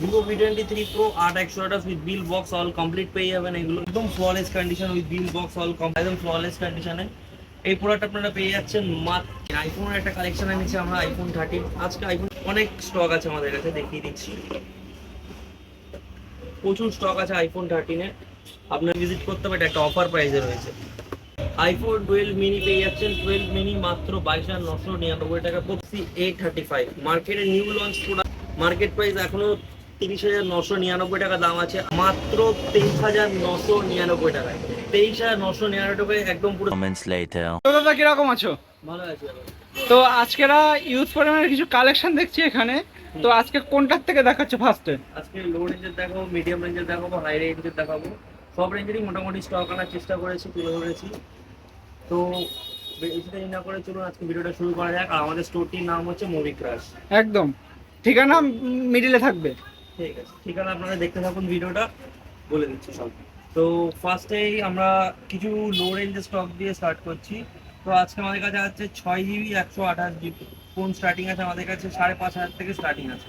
Vivo V23 Pro 8 with bill box all complete পেয়ে যাবেন এগুলো একদম flawless condition with bill box all একদম ফ্ললেস কন্ডিশনে এই প্রোডাক্ট আপনারা পেয়ে যাচ্ছেন মাত্র। আইফোনের একটা কালেকশন এনেছি আমরা আইফোন 13। আজকে আইফোন অনেক স্টক আছে আমাদের কাছে, দেখিয়ে দিচ্ছি। প্রচুর স্টক আছে আইফোন 13 এর, আপনার ভিজিট করতে হবে। এটা একটা অফার প্রাইসে রয়েছে। আইফোন 12 মিনি পেয়ে যাচ্ছেন, 12 মিনি মাত্র 22,999 টাকা। প্রক্সি A35 মার্কেটে new launch product, market price এখনো 30,999 টাকা দাম আছে, মাত্র 23,999 টাকায়। 23,999 টাকায় একদম পুরো। তো দাদা কিরকম আছো? ভালো আছে। তো আজকেরা ইউথ ফোরামের কিছু কালেকশন দেখছি এখানে, তো আজকে কোনটার থেকে দেখাচ্ছ ফার্স্টে? আজকে লো রেঞ্জের দেখাবো, মিডিয়াম রেঞ্জের দেখাবো, হাই রেঞ্জের দেখাবো। সব রেঞ্জেরই মোটামুটি স্টক আনার চেষ্টা করেছি, তুলে ধরেছি। তো বেশি দেরি না করে চলুন আজকে ভিডিওটা শুরু করা যাক। আর আমাদের স্টোরটির নাম হচ্ছে মুভি ক্রাশ। একদম ঠিকানা মিডিলে থাকবে। ঠিক আছে, ঠিকানা আপনারা দেখতে থাকুন, ভিডিওটা বলে দিচ্ছি সব। তো ফার্স্টেই আমরা কিছু লো রেঞ্জের স্টক দিয়ে স্টার্ট করছি। তো আজকে আমাদের কাছে আছে 6GB 128GB ফোন স্টার্টিং আছে আমাদের কাছে 5,500 থেকে স্টার্টিং আছে।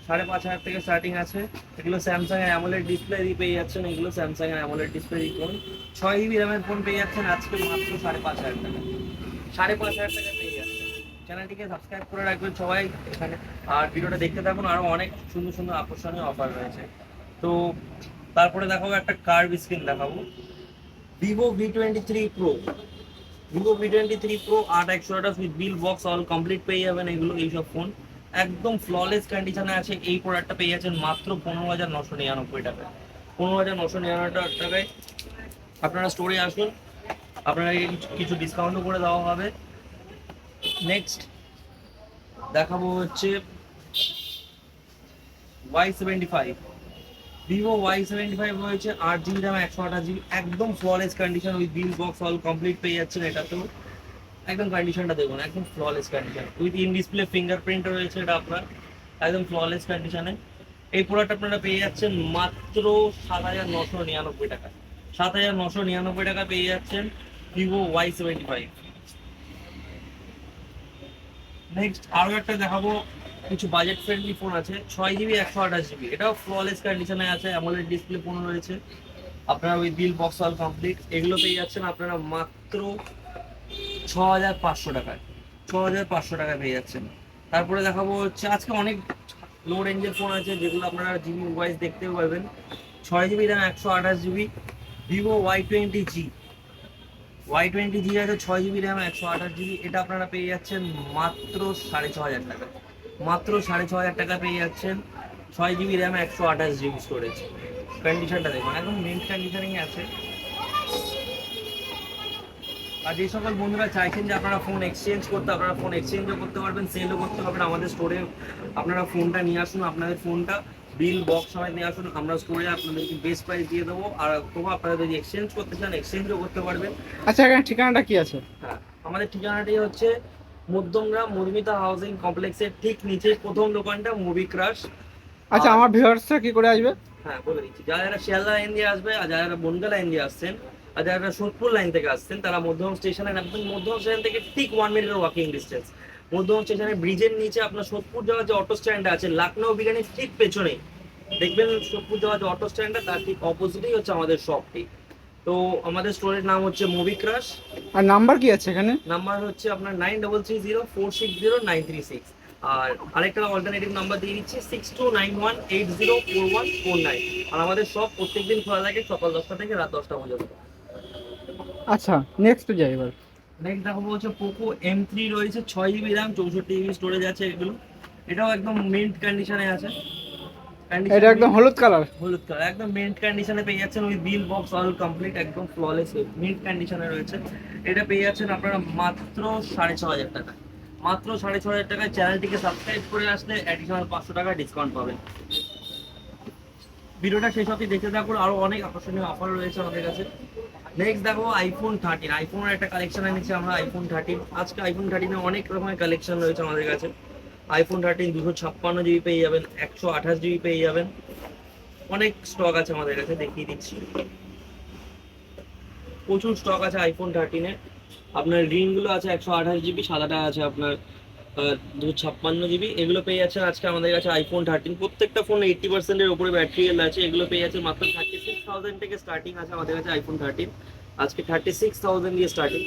5,500 থেকে স্টার্টিং আছে। এগুলো স্যামসাং এর অ্যামোলেড ডিসপ্লে দিয়ে পেয়ে যাচ্ছেন। এগুলো স্যামসাং এর অ্যামোলেড ডিসপ্লে দিয়ে ফোন 6GB র্যামের ফোন পেয়ে যাচ্ছেন আজকে মাত্র 5,500 টাকা। 5,500 টাকা পেয়ে যাচ্ছেন। চ্যানেলটিকে সাবস্ক্রাইব করে রাখবেন সবাই এখানে, আর ভিডিওটা দেখতে থাকুন। আরও অনেক সুন্দর সুন্দর আকর্ষণীয় অফার রয়েছে। তো তারপরে দেখাবো একটা কার্ভ স্ক্রিন দেখাবো, Vivo V23 Pro। Vivo V23 Pro 8 with bill box all complete পেয়ে যাবেন এগুলো, এইসব ফোন একদম ফ্ললেস কন্ডিশনে আছে। এই প্রোডাক্টটা পেয়ে যাচ্ছেন মাত্র 15,999 টাকায়। 15,999 টাকায় আপনারা স্টোরে আসুন, আপনারা কিছু ডিসকাউন্টও করে দেওয়া হবে। নেক্সট দেখাবো হচ্ছে Y75। ভিভো Y75 রয়েছে 8GB র্যাম 128GB, একদম flawless condition with bill box all complete পেয়ে যাচ্ছেন। এটা তো একদম কন্ডিশনটা দেখুন, একদম flawless condition with in display fingerprint রয়েছে। এটা আপনার একদম ফ্ললেস কন্ডিশনে এই প্রোডাক্ট আপনারা পেয়ে যাচ্ছেন মাত্র 7,999 টাকা। 7,999 টাকা পেয়ে যাচ্ছেন ভিভো Y75। নেক্সট আরও একটা দেখাবো, কিছু বাজেট ফ্রেন্ডলি ফোন আছে 6GB 128GB, এটাও ফ্ললেস কন্ডিশনে আছে, অ্যামোলেড ডিসপ্লে ফোন রয়েছে আপনারা with bill box all complete. এগুলো পেয়ে যাচ্ছেন আপনারা মাত্র 6,500 টাকায়। 6,500 টাকায় পেয়ে যাচ্ছেন। তারপরে দেখাবো হচ্ছে আজকে অনেক লো রেঞ্জের ফোন আছে যেগুলো আপনারা জিবি ওয়াইজ দেখতেও পারবেন। 6GB RAM 128GB Vivo Y20G। Y20G আছে 6GB র্যাম 128GB, এটা আপনারা পেয়ে যাচ্ছেন মাত্র 6,500 টাকা। মাত্র 6,500 টাকা পেয়ে যাচ্ছেন 6GB র্যাম 128GB স্টোরেজ। কন্ডিশনটা দেখুন, একদম মেন্ট কন্ডিশনিং আছে। আর যে সকল বন্ধুরা চাইছেন যে আপনারা ফোন এক্সচেঞ্জ করতে, আপনারা ফোন এক্সচেঞ্জও করতে পারবেন, সেলও করতে পারবেন। আমাদের স্টোরে আপনারা ফোনটা নিয়ে আসুন, আপনাদের ফোনটা বিল বক্স সবাই নিয়ে আসুন, আমরা স্টোরে আপনাদেরকে বেস্ট প্রাইস দিয়ে দেবো। আর তবু আপনারা যদি এক্সচেঞ্জ করতে চান এক্সচেঞ্জও করতে পারবেন। আচ্ছা এখানে ঠিকানাটা কি আছে? হ্যাঁ, আমাদের ঠিকানাটি হচ্ছে মধ্যমগ্রাম মধুমিতা হাউসিং কমপ্লেক্সের ঠিক নিচে প্রথম দোকানটা মুভি ক্রাশ। আচ্ছা আমার ভিউয়ার্সরা কি করে আসবে? হ্যাঁ বলে দিচ্ছি, যারা যারা শিয়ালদা লাইন দিয়ে আসবে আর যারা যারা বনগা লাইন দিয়ে আসছেন আর যারা যারা সোদপুর লাইন থেকে আসছেন তারা মধ্যম স্টেশনে নামবেন। মধ্যম স্টেশন থেকে ঠিক 1 মিনিটের ওয়াকিং ডিস্টেন্স। মধ্যম স্টেশনের ব্রিজের নিচে আপনার সোদপুর যাওয়ার যে অটো স্ট্যান্ড আছে লাখনৌ বিরিয়ানির ঠিক পেছনে দেখবেন, সোদপুর যাওয়ার যে অটো স্ট্যান্ডটা তার ঠিক অপোজিটেই হচ্ছে আমাদের শপটি। তো আমাদের স্টোরের নাম হচ্ছে মুভি ক্রাশ। আর নাম্বার কি আছে এখানে? নাম্বার হচ্ছে আপনার 9330460936। আর আরেকটা অল্টারনেটিভ নাম্বার দিয়ে দিচ্ছি 6291804149। আর আমাদের সব প্রত্যেকদিন খোলা থাকে সকাল 10টা থেকে রাত 10টা পর্যন্ত। আচ্ছা নেক্সট যাই এবার। নেক্সট দেখাবো হচ্ছে পোকো M3 রয়েছে 6GB র্যাম 64GB স্টোরেজ আছে এগুলো, এটাও একদম মিন্ট কন্ডিশনে আছে। এটা একদম হলুদ কালার। হলুদ কালার একদম মিন্ট কন্ডিশনে পেয়ে যাচ্ছেন with bill box all complete, একদম ফ্ললেস মিন্ট কন্ডিশনে রয়েছে। এটা পেয়ে যাচ্ছেন আপনারা মাত্র 6,500 টাকা। মাত্র 6,500 টাকায় চ্যানেলটিকে সাবস্ক্রাইব করে আসলে অ্যাডিশনাল 500 টাকা ডিসকাউন্ট পাবেন। ভিডিওটা শেষ অবধি দেখতে থাকুন, আরো অনেক আকর্ষণীয় অফার রয়েছে আমাদের কাছে। নেক্সট দেখো আইফোন 13। আইফোনের একটা কালেকশন এনেছি আমরা আইফোন 13। আজকে আইফোন 13 অনেক রকমের কালেকশন রয়েছে আমাদের কাছে। আইফোন 13 256GB পেয়ে যাবেন, 128GB পেয়ে যাবেন, অনেক স্টক আছে আমাদের কাছে, দেখিয়ে দিচ্ছি। প্রচুর স্টক আছে আইফোন 13 এর। আপনার রিংগুলো আছে 128GB, সাদাটা আছে আপনার 256 জিবি, এগুলো পেয়ে যাচ্ছেন আজকে আমাদের কাছে আইফোন 13। প্রত্যেকটা ফোন 80%-এর উপরে ব্যাটারি হেলথ আছে। এগুলো পেয়ে যাচ্ছে মাত্র 36,000 থেকে স্টার্টিং আছে আমাদের কাছে আইফোন 13। আজকে 36,000 দিয়ে স্টার্টিং।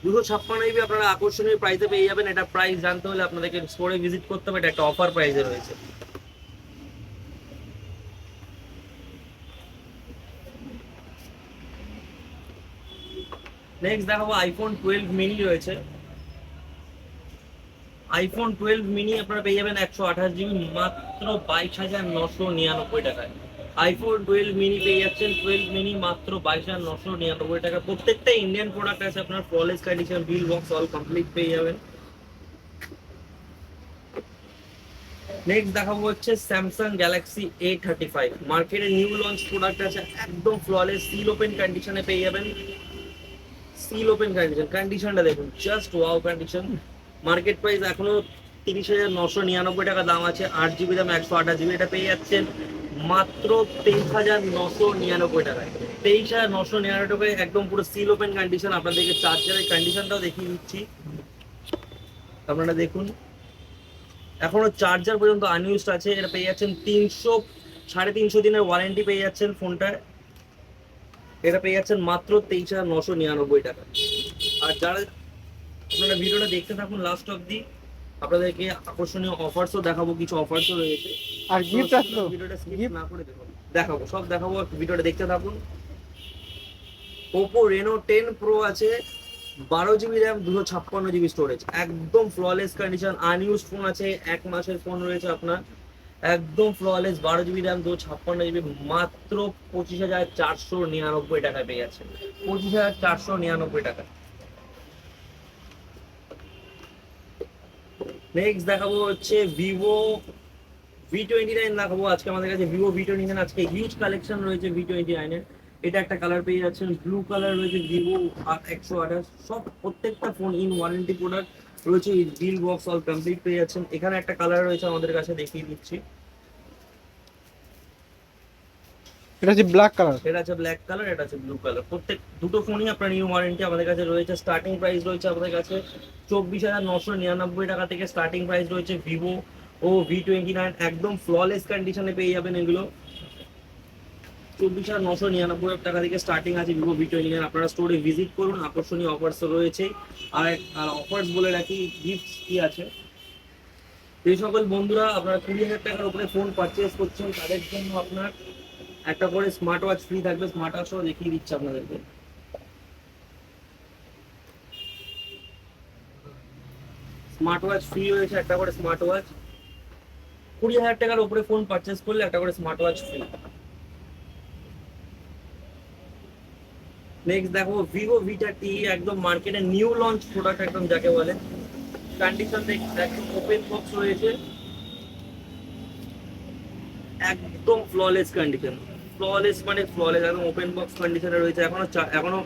256 জিবি আপনারা আকর্ষণীয় প্রাইসে পেয়ে যাবেন। এটা প্রাইস জানতে হলে আপনাদেরকে স্টোরে ভিজিট করতে হবে, এটা একটা অফার প্রাইসে রয়েছে। নেক্সট দেখাবো আইফোন 12 মিনি রয়েছে। আইফোন 12 মিনি আপনারা পেয়ে যাবেন 128 জিবি মাত্র 22,999 টাকায়। আইফোন 12 মিনি পেয়ে যাচ্ছেন, 12 মিনি মাত্র 22,999 টাকা। প্রত্যেকটা ইন্ডিয়ান প্রোডাক্ট আছে আপনার, flawless condition, bill box all complete পেয়ে যাবেন। নেক্সট দেখাবো হচ্ছে স্যামসাং গ্যালাক্সি A35, মার্কেটে নিউ লঞ্চ প্রোডাক্ট আছে, একদম ফ্ললেস সিল ওপেন কন্ডিশনে পেয়ে যাবেন। সিল ওপেন কন্ডিশন, কন্ডিশনটা দেখুন, just wow condition. Market price এখনো 30,999 টাকা দাম আছে। 8 জিবি দাম, 128 জিবি, এটা পেয়ে যাচ্ছেন মাত্র 23,999 টাকায়। 23,999 টাকায় একদম পুরো সিল ওপেন কন্ডিশন। আপনাদেরকে চার্জারের কন্ডিশনটাও দেখিয়ে দিচ্ছি, আপনারা দেখুন। এখনো চার্জার পর্যন্ত আনইউজড আছে। এটা পেয়ে যাচ্ছেন 300-350 দিনের ওয়ারেন্টি পেয়ে যাচ্ছেন ফোনটা। এটা পেয়ে যাচ্ছেন মাত্র 23,999 টাকা। আর যারা আপনারা ভিডিওটা দেখতে থাকুন লাস্ট অবধি, আপনাদেরকে আকর্ষণীয় অফারসও দেখাবো, কিছু অফারসও রয়েছে। আর গিফট আসলো, ভিডিওটা স্কিপ gift? না করে দেখুন, দেখাবো, সব দেখাবো, ভিডিওটা দেখতে থাকুন। Oppo Reno 10 Pro আছে, 12 জিবি র্যাম, 256 জিবি স্টোরেজ, একদম ফ্ললেস কন্ডিশন, আনইউজড ফোন আছে, 1 মাসের ফোন রয়েছে আপনার, একদম ফ্ললেস। 12 জিবি র্যাম, 256 জিবি, মাত্র 25,499 টাকায় পেয়ে যাচ্ছেন। 25,499 টাকা। নেক্সট দেখাবো হচ্ছে ভিভো V29 দেখাবো আজকে আমাদের কাছে। ভিভো V29 আজকে হিউজ কালেকশন রয়েছে V29 এর। এটা একটা কালার পেয়ে যাচ্ছেন, ব্লু কালার রয়েছে, ভিভো 128, সব প্রত্যেকটা ফোন ইন ওয়ারেন্টি প্রোডাক্ট রয়েছে, বিল বক্স অল কমপ্লিট পেয়ে যাচ্ছেন। এখানে একটা কালার রয়েছে আমাদের কাছে, দেখিয়ে দিচ্ছি, এটা হচ্ছে ব্ল্যাক কালার। এটা আছে ব্ল্যাক কালার, এটা আছে ব্লু কালার। প্রত্যেক দুটো ফোনই আপনার নিউ ওয়ারেন্টি আমাদের কাছে রয়েছে। স্টার্টিং প্রাইস রয়েছে আমাদের কাছে 24,999 টাকা থেকে স্টার্টিং প্রাইস রয়েছে ভিভো ও V29, একদম ফ্ললেস কন্ডিশনে পেয়ে যাবেন এগুলো। 24,999 টাকা থেকে স্টার্টিং আছে ভিভো V29। আপনারা স্টোরে ভিজিট করুন, আকর্ষণীয় অফার্স রয়েছে। আর অফার্স বলে রাখি, গিফট কি আছে। যে সকল বন্ধুরা আপনারা 20,000 টাকার উপরে ফোন পারচেস করছেন, তাদের জন্য আপনার একটা করে স্মার্ট ওয়াচ ফ্রি থাকবে। স্মার্ট ওয়াচও দেখিয়ে দিচ্ছি আপনাদেরকে। স্মার্ট ওয়াচ ফ্রি রয়েছে, একটা করে স্মার্ট ওয়াচ। 20,000 টাকার উপরে ফোন পারচেস করলে একটা করে স্মার্ট ওয়াচ ফ্রি। নেক্সট দেখো ভিভো V30, একদম মার্কেটে নিউ লঞ্চ প্রোডাক্ট, একদম যাকে বলে। কন্ডিশন একদম ওপেন বক্স রয়েছে, একদম ফ্ললেস কন্ডিশন। ফ্ললেস মানে ফ্ললেস, একদম ওপেন বক্স কন্ডিশনে রয়েছে। এখনো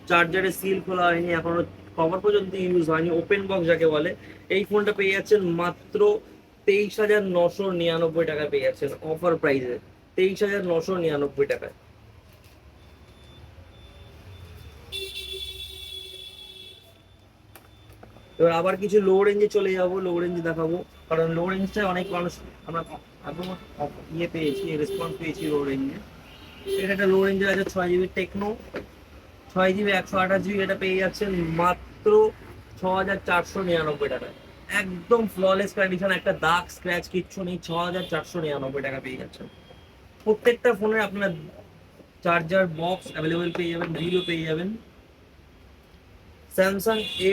চার্জারের সিল খোলা হয়নি, এখনো কভার পর্যন্ত ইউজ হয়নি, ওপেন বক্স যাকে বলে। এই ফোনটা পেয়ে যাচ্ছেন মাত্র 23,999 টাকায় পেয়ে যাচ্ছেন অফার প্রাইসে, 23,999 টাকায়। এবার আবার কিছু লো রেঞ্জে চলে যাবো, লো রেঞ্জে দেখাবো, কারণ লো রেঞ্জটায় অনেক মানুষ আমরা একদম ইয়ে পেয়েছি, রেসপন্স পেয়েছি লো রেঞ্জে। এটা একটা লো রেঞ্জের আছে 6 জিবি টেকনো, 6 জিবি 128 জিবি, এটা পেয়ে যাচ্ছেন মাত্র 6,499 টাকায়। একদম ফ্ললেস কন্ডিশন, একটা দাগ স্ক্র্যাচ কিচ্ছু নেই, 6,499 টাকা পেয়ে যাচ্ছেন। প্রত্যেকটা ফোনের আপনার চার্জার বক্স অ্যাভেলেবেল পেয়ে যাবেন, রিলও পেয়ে যাবেন। Samsung A